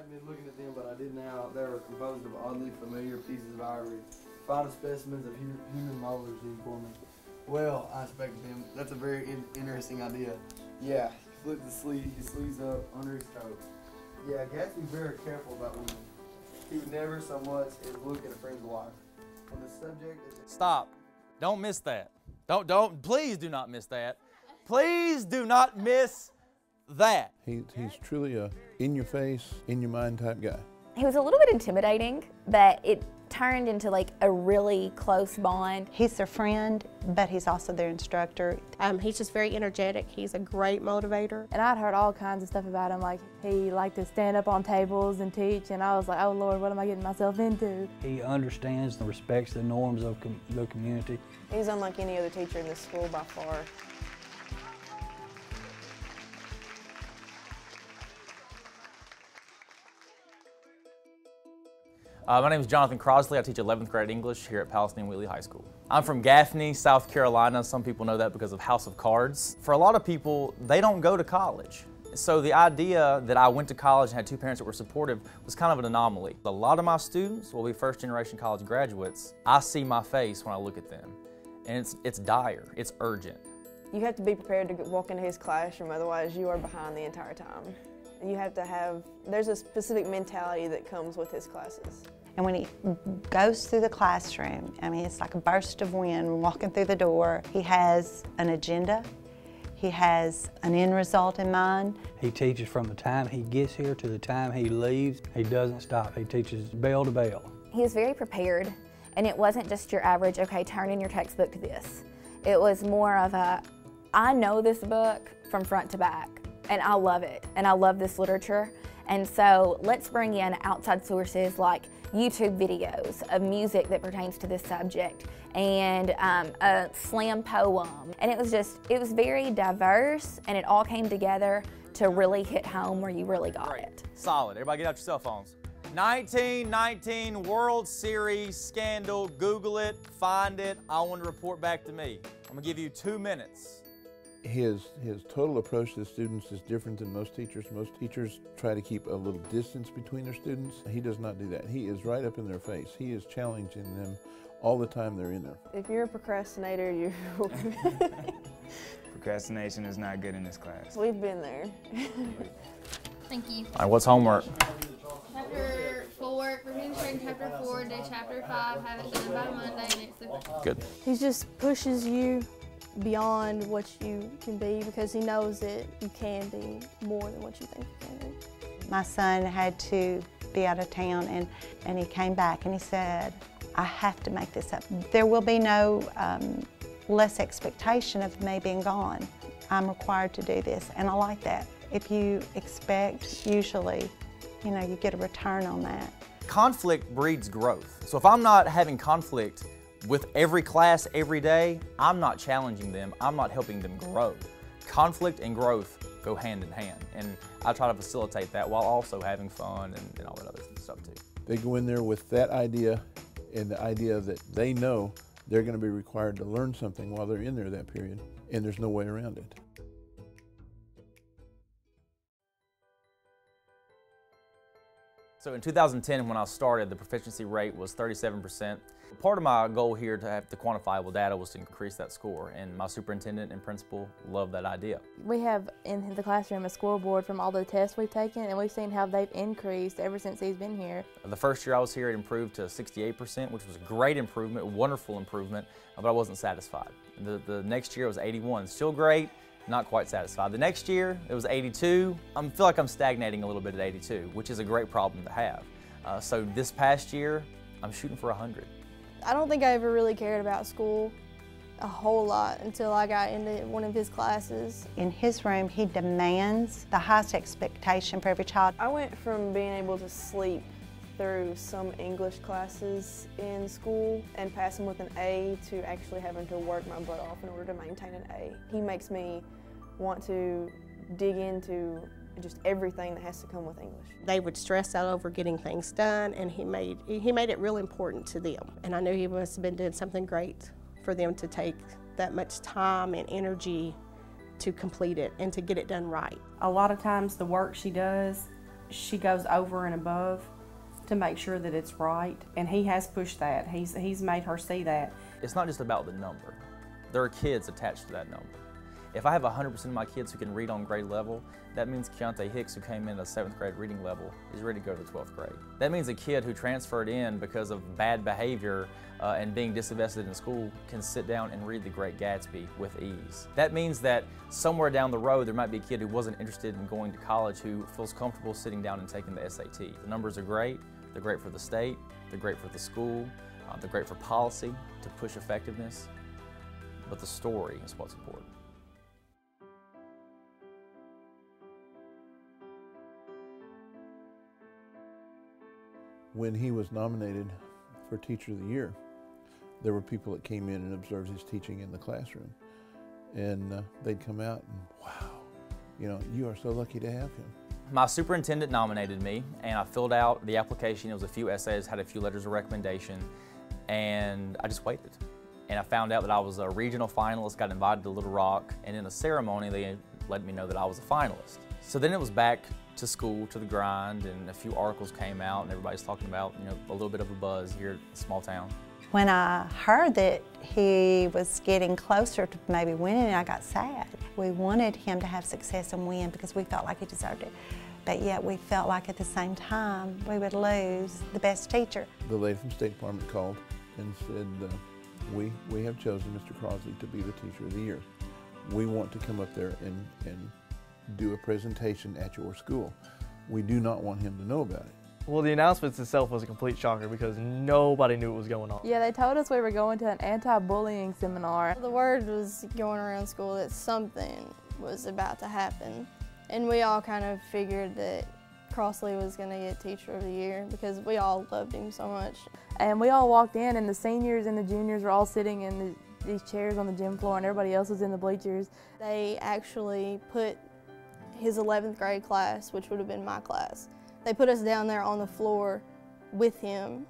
hadn't been looking at them, but I did now. They were composed of oddly familiar pieces of ivory, finest specimens of human molars in for me. Well, I inspected them. That's a very interesting idea. Yeah, he flipped his sleeves up under his coat. Yeah, Gatsby's very careful about women. He would never so much as look at a friend's wife. On the subject is... Stop. Don't miss that. Please do not miss that. Please do not miss that. He's truly a in-your-face, in-your-mind type guy. He was a little bit intimidating, but it turned into like a really close bond. He's their friend, but he's also their instructor. He's just very energetic. He's a great motivator. And I'd heard all kinds of stuff about him, like he liked to stand up on tables and teach, and I was like, oh Lord, what am I getting myself into? He understands and respects the norms of the community. He's unlike any other teacher in this school by far. My name is Jonathan Crossley. I teach 11th grade English here at Palestine Wheatley High School. I'm from Gaffney, South Carolina. Some people know that because of House of Cards. For a lot of people, they don't go to college. So the idea that I went to college and had two parents that were supportive was kind of an anomaly. A lot of my students will be first-generation college graduates. I see my face when I look at them, and it's dire, it's urgent. You have to be prepared to walk into his classroom, otherwise you are behind the entire time. You have to have, there's a specific mentality that comes with his classes. And when he goes through the classroom, I mean, it's like a burst of wind walking through the door. He has an agenda. He has an end result in mind. He teaches from the time he gets here to the time he leaves. He doesn't stop. He teaches bell to bell. He was very prepared, and it wasn't just your average, okay, turn in your textbook to this. It was more of a, I know this book from front to back, and I love it, and I love this literature. And so let's bring in outside sources like YouTube videos of music that pertains to this subject and a slam poem. And it was very diverse, and it all came together to really hit home where you really got it. Solid. Everybody get out your cell phones. 1919 World Series scandal. Google it, find it. I want to report back to me. I'm gonna give you 2 minutes. His total approach to the students is different than most teachers. Most teachers try to keep a little distance between their students. He does not do that. He is right up in their face. He is challenging them all the time they're in there. If you're a procrastinator, you... Procrastination is not good in this class. We've been there. Thank you. All right, what's homework? Chapter 4, we're going to start in chapter 4, day chapter 5, have it done by Monday next week. Good. He just pushes you beyond what you can be because he knows that you can be more than what you think you can be. My son had to be out of town, and he came back and he said, I have to make this up. There will be no less expectation of me being gone. I'm required to do this, and I like that. If you expect, usually, you know, you get a return on that. Conflict breeds growth. So if I'm not having conflict with every class every day, I'm not challenging them, I'm not helping them grow. Conflict and growth go hand in hand, and I try to facilitate that while also having fun and all that other stuff too. They go in there with that idea and the idea that they know they're going to be required to learn something while they're in there that period, and there's no way around it. So in 2010, when I started, the proficiency rate was 37%. Part of my goal here to have the quantifiable data was to increase that score, and my superintendent and principal loved that idea. We have in the classroom a scoreboard from all the tests we've taken, and we've seen how they've increased ever since he's been here. The first year I was here, it improved to 68%, which was a great improvement, wonderful improvement, but I wasn't satisfied. The next year it was 81, still great, not quite satisfied. The next year it was 82. I feel like I'm stagnating a little bit at 82, which is a great problem to have. So this past year, I'm shooting for 100. I don't think I ever really cared about school a whole lot until I got into one of his classes. In his room, he demands the highest expectation for every child. I went from being able to sleep through some English classes in school and passing with an A to actually having to work my butt off in order to maintain an A. He makes me want to dig into just everything that has to come with English. They would stress out over getting things done, and he made it real important to them. And I knew he must have been doing something great for them to take that much time and energy to complete it and to get it done right. A lot of times the work she does she goes over and above to make sure that it's right, and he has pushed that. He's made her see that. It's not just about the number. There are kids attached to that number. If I have 100% of my kids who can read on grade level, that means Keontae Hicks, who came in at 7th grade reading level, is ready to go to the 12th grade. That means a kid who transferred in because of bad behavior and being disinvested in school can sit down and read The Great Gatsby with ease. That means that somewhere down the road there might be a kid who wasn't interested in going to college who feels comfortable sitting down and taking the SAT. The numbers are great. They're great for the state. They're great for the school. They're great for policy to push effectiveness. But the story is what's important. When he was nominated for Teacher of the Year, there were people that came in and observed his teaching in the classroom. And they'd come out and, wow, you know, you are so lucky to have him. My superintendent nominated me, and I filled out the application. It was a few essays, had a few letters of recommendation, and I just waited. And I found out that I was a regional finalist, got invited to Little Rock, and in a ceremony they let me know that I was a finalist. So then it was back to school, to the grind, and a few articles came out, and everybody's talking about, you know, a little bit of a buzz here in a small town. When I heard that he was getting closer to maybe winning, I got sad. We wanted him to have success and win because we felt like he deserved it. But yet we felt like at the same time we would lose the best teacher. The lady from State Department called and said, we have chosen Mr. Crossley to be the Teacher of the Year. We want to come up there and do a presentation at your school. We do not want him to know about it. Well, the announcements itself was a complete shocker because nobody knew what was going on. Yeah, they told us we were going to an anti-bullying seminar. The word was going around school that something was about to happen. And we all kind of figured that Crossley was going to get Teacher of the Year because we all loved him so much. And we all walked in, and the seniors and the juniors were all sitting in these chairs on the gym floor, and everybody else was in the bleachers. They actually put his 11th grade class, which would have been my class, they put us down there on the floor with him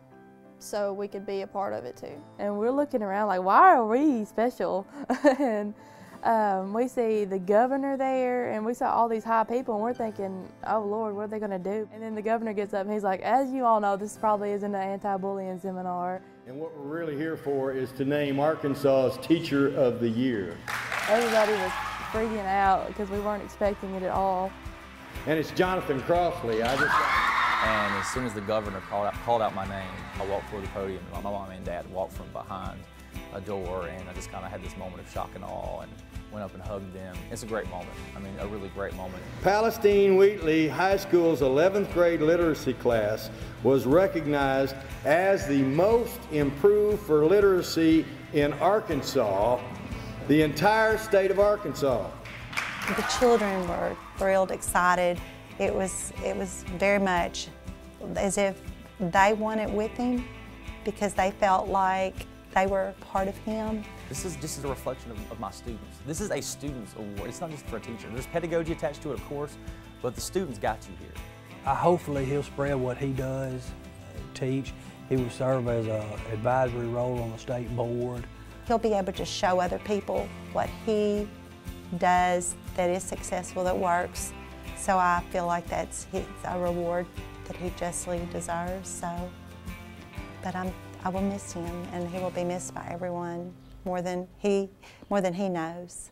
so we could be a part of it too. And we're looking around like, why are we special? And we see the governor there, and we saw all these high people, and we're thinking, oh Lord, what are they gonna do? And then the governor gets up and he's like, as you all know, this probably isn't an anti-bullying seminar. And what we're really here for is to name Arkansas's Teacher of the Year. Everybody was freaking out because we weren't expecting it at all. And it's Jonathan Crossley. And as soon as the governor called out my name, I walked toward the podium, and my mom and dad walked from behind a door, and I just kind of had this moment of shock and awe and went up and hugged them. It's a great moment. I mean, a really great moment. Palestine Wheatley High School's 11th grade literacy class was recognized as the most improved for literacy in Arkansas, the entire state of Arkansas. The children were thrilled, excited. It was very much as if they won it with him because they felt like they were part of him. This is a reflection of my students. This is a student's award. It's not just for a teacher. There's pedagogy attached to it, of course, but the students got you here. Hopefully he'll spread what he does, teach. He will serve as an advisory role on the state board. He'll be able to show other people what he does that is successful, that works. So I feel like that's a reward that he justly deserves. So, but I will miss him, and he will be missed by everyone more than he knows.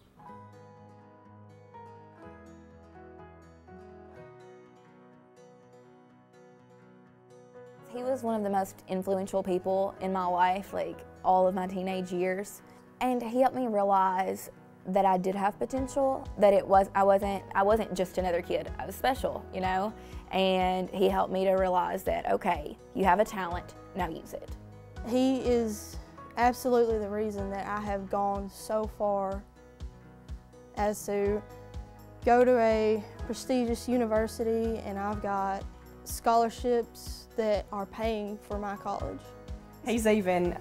He was one of the most influential people in my life, like all of my teenage years. And he helped me realize that I did have potential, that I wasn't just another kid. I was special, you know? And he helped me to realize that, okay, you have a talent, now use it. He is absolutely the reason that I have gone so far as to go to a prestigious university, and I've got scholarships that are paying for my college. He's even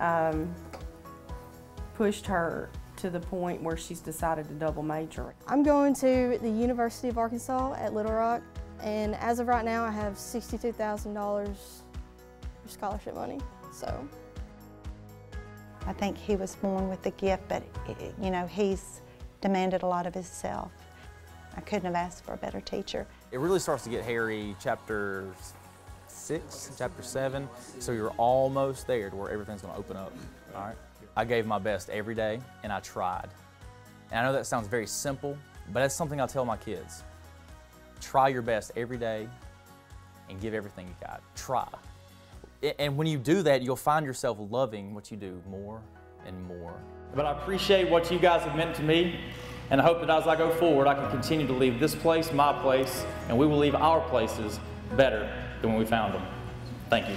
pushed her to the point where she's decided to double major. I'm going to the University of Arkansas at Little Rock, and as of right now I have $62,000 for scholarship money, so. I think he was born with the gift, but you know, he's demanded a lot of himself. I couldn't have asked for a better teacher. It really starts to get hairy chapter 6, chapter 7, so you're almost there to where everything's going to open up, all right? I gave my best every day, and I tried. And I know that sounds very simple, but that's something I tell my kids. Try your best every day and give everything you got. Try. And when you do that, you'll find yourself loving what you do more and more. But I appreciate what you guys have meant to me, and I hope that as I go forward, I can continue to leave this place, my place, and we will leave our places better than when we found them. Thank you.